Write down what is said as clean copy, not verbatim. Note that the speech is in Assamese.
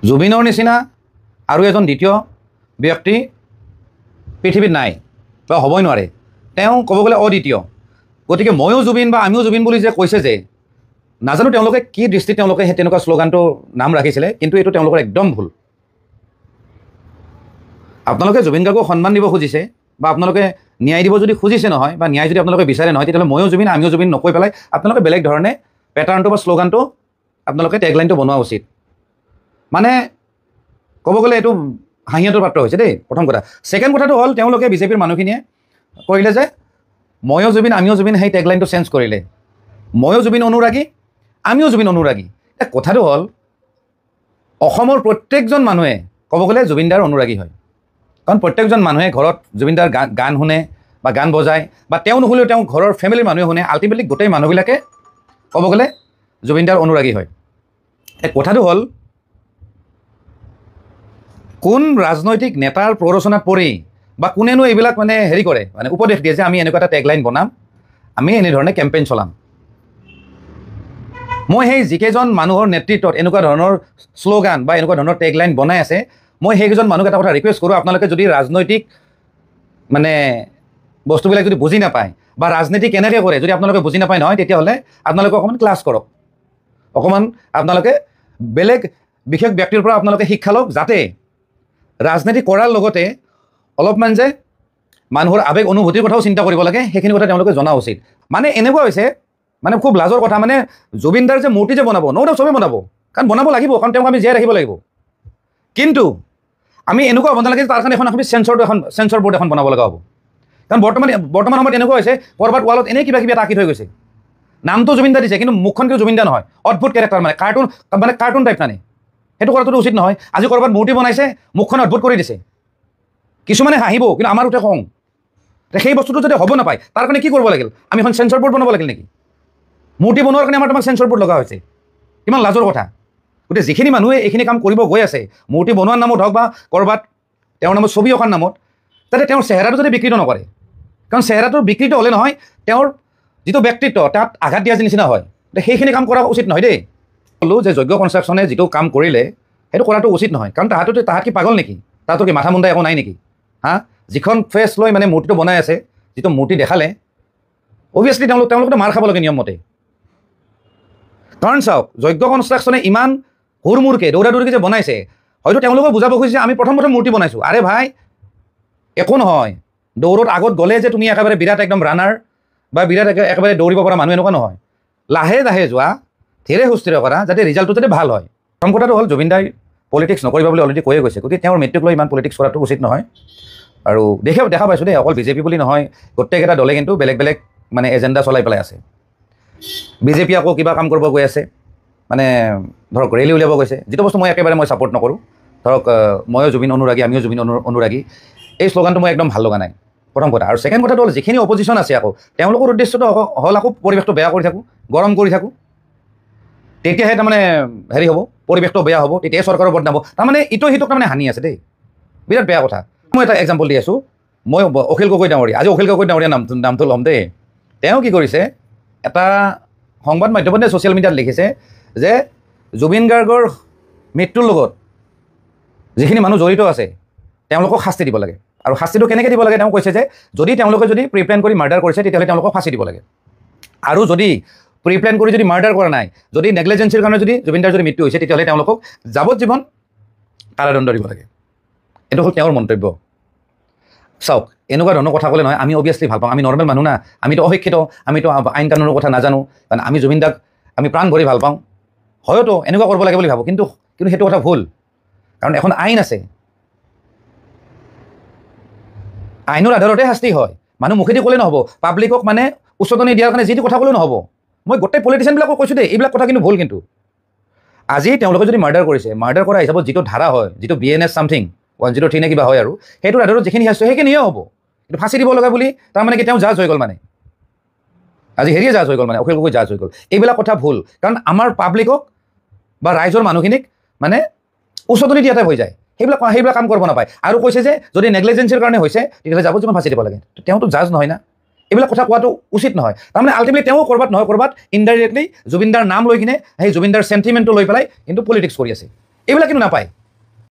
জুবিনৰ নিচিনা আৰু এজন দ্বিতীয় ব্যক্তি পৃথিৱীত নাই বা হ'বই নোৱাৰে। তেওঁ ক'ব গ'লে অদ্বিতীয়। গতিকে ময়ো জুবিন বা আমিও জুবিন বুলি যে কৈছে যে, নাজানো তেওঁলোকে কি দৃষ্টিত তেওঁলোকে সেই তেনেকুৱা শ্লোগানটো নাম ৰাখিছিলে, কিন্তু এইটো তেওঁলোকৰ একদম ভুল। আপোনালোকে জুবিন গাৰ্গক সন্মান দিব খুজিছে বা আপোনালোকে ন্যায় দিব যদি খুজিছে নহয়, বা ন্যায় যদি আপোনালোকে বিচাৰে নহয়, তেতিয়াহ'লে ময়ো জুবিন আমিও জুবিন নকৈ পেলাই আপোনালোকে বেলেগ ধৰণে পেটাৰ্ণটো বা শ্লোগানটো আপোনালোকে টেগলাইনটো বনোৱা উচিত। মানে ক'ব গ'লে এইটো হাঁহিয়াতৰ পাত্ৰ হৈছে দেই, প্ৰথম কথা। ছেকেণ্ড কথাটো হ'ল তেওঁলোকে বিজেপিৰ মানুহখিনিয়ে কৰিলে যে ময়ো জুবিন আমিও জুবিন, সেই টেগলাইনটো চেঞ্জ কৰিলে। ময়ো জুবিন অনুৰাগী আমিও জুবিন অনুৰাগী। এতিয়া কথাটো হ'ল অসমৰ প্ৰত্যেকজন মানুহে ক'ব গ'লে জুবিনদাৰ অনুৰাগী হয়, কাৰণ প্ৰত্যেকজন মানুহে ঘৰত জুবিনদাৰ গান শুনে বা গান বজায়, বা তেওঁ নহ'লেও তেওঁ ঘৰৰ ফেমিলিৰ মানুহে শুনে। আল্টিমেটলি গোটেই মানুহবিলাকে ক'ব গ'লে জুবিনদাৰ অনুৰাগী হয়। এই কথাটো হ'ল কোন ৰাজনৈতিক নেতাৰ প্ৰৰোচনাত পৰি বা কোনেনো এইবিলাক মানে হেৰি কৰে, মানে উপদেশ দিয়ে যে আমি এনেকুৱা এটা টেগলাইন বনাম, আমি এনেধৰণে কেম্পেইন চলাম। মই সেই যিকেইজন মানুহৰ নেতৃত্বত এনেকুৱা ধৰণৰ শ্লোগান বা এনেকুৱা ধৰণৰ টেগলাইন বনাই আছে, মই সেইকেইজন মানুহক এটা কথা ৰিকুৱেষ্ট কৰোঁ, আপোনালোকে যদি ৰাজনৈতিক মানে বস্তুবিলাক যদি বুজি নাপায় বা ৰাজনীতি কেনেকৈ কৰে যদি আপোনালোকে বুজি নাপায় নহয়, তেতিয়াহ'লে আপোনালোকে অকণমান ক্লাছ কৰক, অকণমান আপোনালোকে বেলেগ বিশেষ ব্যক্তিৰ পৰা আপোনালোকে শিক্ষা লওক, যাতে ৰাজনীতি কৰাৰ লগতে অলপমান যে মানুহৰ আৱেগ অনুভূতিৰ কথাও চিন্তা কৰিব লাগে, সেইখিনি কথা তেওঁলোকে জনা উচিত। মানে এনেকুৱা হৈছে, মানে খুব লাজৰ কথা, মানে জুবিনদাৰ যে মূৰ্তি যে বনাব, নহ'লে চবেই বনাব, কাৰণ বনাব লাগিব, কাৰণ তেওঁক আমি জীয়াই ৰাখিব লাগিব। কিন্তু আমি এনেকুৱা হ'ব নালাগে তাৰ কাৰণে এখন আমি চেঞ্চৰ বৰ্ড এখন বনাব লগা হ'ব। কাৰণ বৰ্তমান সময়ত এনেকুৱা হৈছে, ক'ৰবাত ৱালত এনেই কিবা কিবি এটা আঁকি থৈ গৈছে, নামটো জুবিনদা দিছে, কিন্তু মুখখন কিয় জুবিনদা নহয়, অদ্ভুত কেৰেক্টাৰ, মানে কাৰ্টুন টাইপ। মানে সেইটো কৰাটোতো উচিত নহয়। আজি ক'ৰবাত মূৰ্তি বনাইছে, মুখখন অদ্ভুত কৰি দিছে, কিছুমানে হাঁহিব, কিন্তু আমাৰ উঠে খং। সেই বস্তুটো যদি হ'ব নাপায়, তাৰ কাৰণে কি কৰিব লাগিল? আমি এখন চেঞ্চৰ বৰ্ড বনাব লাগিল নেকি? মূৰ্তি বনোৱাৰ কাৰণে আমাৰ তোমাক চেঞ্চৰ বৰ্ড লগা হৈছে, কিমান লাজৰ কথা। গতিকে যিখিনি মানুহে এইখিনি কাম কৰিব গৈ আছে, মূৰ্তি বনোৱাৰ নামত হওক বা ক'ৰবাত তেওঁৰ নামত ছবি অঁকাৰ নামত, যাতে তেওঁৰ চেহেৰাটো যদি বিকৃত নকৰে, কাৰণ চেহেৰাটো বিকৃত হ'লে নহয় তেওঁৰ যিটো ব্যক্তিত্ব তাত আঘাত দিয়া নিচিনা হয়। সেইখিনি কাম কৰা উচিত নহয় দেই। ক'লোঁ যে যজ্ঞ কনষ্ট্ৰাকশ্যনে যিটো কাম কৰিলে সেইটো কৰাটো উচিত নহয়, কাৰণ তাহাঁত কি পাগল নেকি? তাহাঁতৰ কি মাথা মুণ্ডা একো নাই নেকি? যিখন ফেচ লৈ মানে মূৰ্তিটো বনাই আছে, যিটো মূৰ্তি দেখালে, অভিয়াছলি তেওঁলোকেতো মাৰ খাব লাগে নিয়মমতে। কাৰণ চাওক, যজ্ঞ কনষ্ট্ৰাকশ্যনে ইমান হুৰমূৰকৈ দৌৰাদৌৰিকৈ যে বনাইছে, হয়তো তেওঁলোকক বুজাব খুজিছে আমি প্ৰথম মূৰ্তি বনাইছোঁ। আৰে ভাই, একো নহয়, দৌৰত আগত গ'লে যে তুমি একেবাৰে বিৰাট একদম ৰানাৰ বা বিৰাট একেবাৰে দৌৰিব পৰা মানুহ এনেকুৱা নহয়। লাহে লাহে যোৱা, ধীৰে সুস্থিৰে কৰা, যাতে ৰিজাল্টটো যাতে ভাল হয়। প্ৰথম কথাটো হ'ল জুবিনদাই পলিটিক্স নকৰিবা বুলি অলৰেডি কৈয়ে গৈছে, গতিকে তেওঁৰ মৃত্যুক লৈ ইমান পলিটিক্স কৰাটো উচিত নহয়। আৰু দেখা পাইছোঁ দেই, অকল বিজেপি বুলি নহয়, গোটেইকেইটা দলে কিন্তু বেলেগ বেলেগ মানে এজেণ্ডা চলাই পেলাই আছে। বিজেপি আকৌ কিবা কাম কৰিব গৈ আছে, মানে ধৰক ৰেলী উলিয়াব গৈছে, যিটো বস্তু মই একেবাৰে ছাপোৰ্ট নকৰোঁ। ধৰক ময়ো জুবিন অনুৰাগী আমিও জুবিন অনুৰাগী, এই শ্লোগানটো মই একদম ভাল লগা নাই, প্ৰথম কথা। আৰু ছেকেণ্ড কথাটো হ'ল যিখিনি অপজিশ্যন আছে আকৌ তেওঁলোকৰ উদ্দেশ্যটো হ'ল আকৌ পৰিৱেশটো বেয়া কৰি থাকোঁ, গৰম কৰি থাকোঁ, তেতিয়াহে তাৰমানে হেৰি হ'ব, পৰিৱেশটো বেয়া হ'ব, তেতিয়াহে চৰকাৰৰ বদনাম হ'ব। তাৰমানে ইটো সিটোক তাৰমানে হানি আছে দেই, বিৰাট বেয়া কথা। মই এটা এক্সাম্পল দি আছোঁ, মই অখিল গগৈ ডাঙৰীয়া, আজি অখিল গগৈ ডাঙৰীয়া নামটো ল'ম দেই। তেওঁ কি কৰিছে, এটা সংবাদ মাধ্যমতে ছ'চিয়েল মিডিয়াত লিখিছে যে জুবিন গাৰ্গৰ মৃত্যুৰ লগত যিখিনি মানুহ জড়িত আছে তেওঁলোকক শাস্তি দিব লাগে। আৰু শাস্তিটো কেনেকৈ দিব লাগে তেওঁ কৈছে যে যদি তেওঁলোকে যদি প্ৰিপ্লেন কৰি মাৰ্ডাৰ কৰিছে তেতিয়াহ'লে তেওঁলোকক ফাঁচি দিব লাগে, আৰু যদি প্ৰিপ্লেন কৰি যদি মাৰ্ডাৰ কৰা নাই, যদি নেগলিজেঞ্চিৰ কাৰণে যদি জুবিনদাৰ যদি মৃত্যু হৈছে, তেতিয়াহ'লে তেওঁলোকক যাৱজ্জীৱন কাৰাদণ্ড দিব লাগে। এইটো হ'ল তেওঁৰ মন্তব্য। চাওক, এনেকুৱা ধৰণৰ কথা ক'লে নহয়, আমি অভিয়াছলি ভাল পাওঁ, আমি নৰ্মেল মানুহ না, আমিতো অশিক্ষিত, আমিতো আইন কানুনৰ কথা নাজানো, কাৰণ আমি জুবিনদাক আমি প্ৰাণ ভৰি ভাল পাওঁ, হয়তো এনেকুৱা কৰিব লাগে বুলি ভাবোঁ, কিন্তু সেইটো কথা ভুল। কাৰণ এখন আইন আছে, আইনৰ আধাৰতে শাস্তি হয়। মানুহ মুখেদি ক'লে নহ'ব, পাব্লিকক মানে উচতনি দিয়াৰ কাৰণে যিটো কথা ক'লেও নহ'ব। মই গোটেই পলিটিচিয়ানবিলাকক কৈছোঁ দেই, এইবিলাক কথা কিন্তু ভুল। কিন্তু আজি তেওঁলোকে যদি মাৰ্ডাৰ কৰিছে, মাৰ্ডাৰ কৰা হিচাপত যিটো ধাৰা হয়, যিটো BNS চামথিং 103 নে কিবা হয়, আৰু সেইটোৰ আধাৰত যিখিনি শাস্তি সেইখিনিয়ে হ'ব। কিন্তু ফাঁচি দিব লগা বুলি তাৰমানে কি তেওঁ জাজ হৈ গ'ল, মানে আজি হেৰিয়ে জাজ হৈ গ'ল, মানে অখিল গগৈ জাজ হৈ গ'ল। এইবিলাক কথা ভুল, কাৰণ আমাৰ পাব্লিকক বা ৰাইজৰ মানুহখিনিক মানে উচতনি দিয়া টাইপ হৈ যায়, সেইবিলাক কাম কৰিব নাপায়। আৰু কৈছে যে যদি নেগলিজেঞ্চিৰ কাৰণে হৈছে তেতিয়াহ'লে যাৱজ্জীৱন ফাঁচি দিব লাগে। তেওঁতো জাজ নহয় না, এইবিলাক কথা কোৱাটো উচিত নহয়। তাৰমানে আল্টিমেটলি তেওঁ ক'ৰবাত ইনডাইৰেক্টলি জুবিনদাৰ নাম লৈ কিনে সেই জুবিনদাৰ চেণ্টিমেণ্টটো লৈ পেলাই কিন্তু পলিটিক্স কৰি আছে। এইবিলাক কিন্তু নাপায়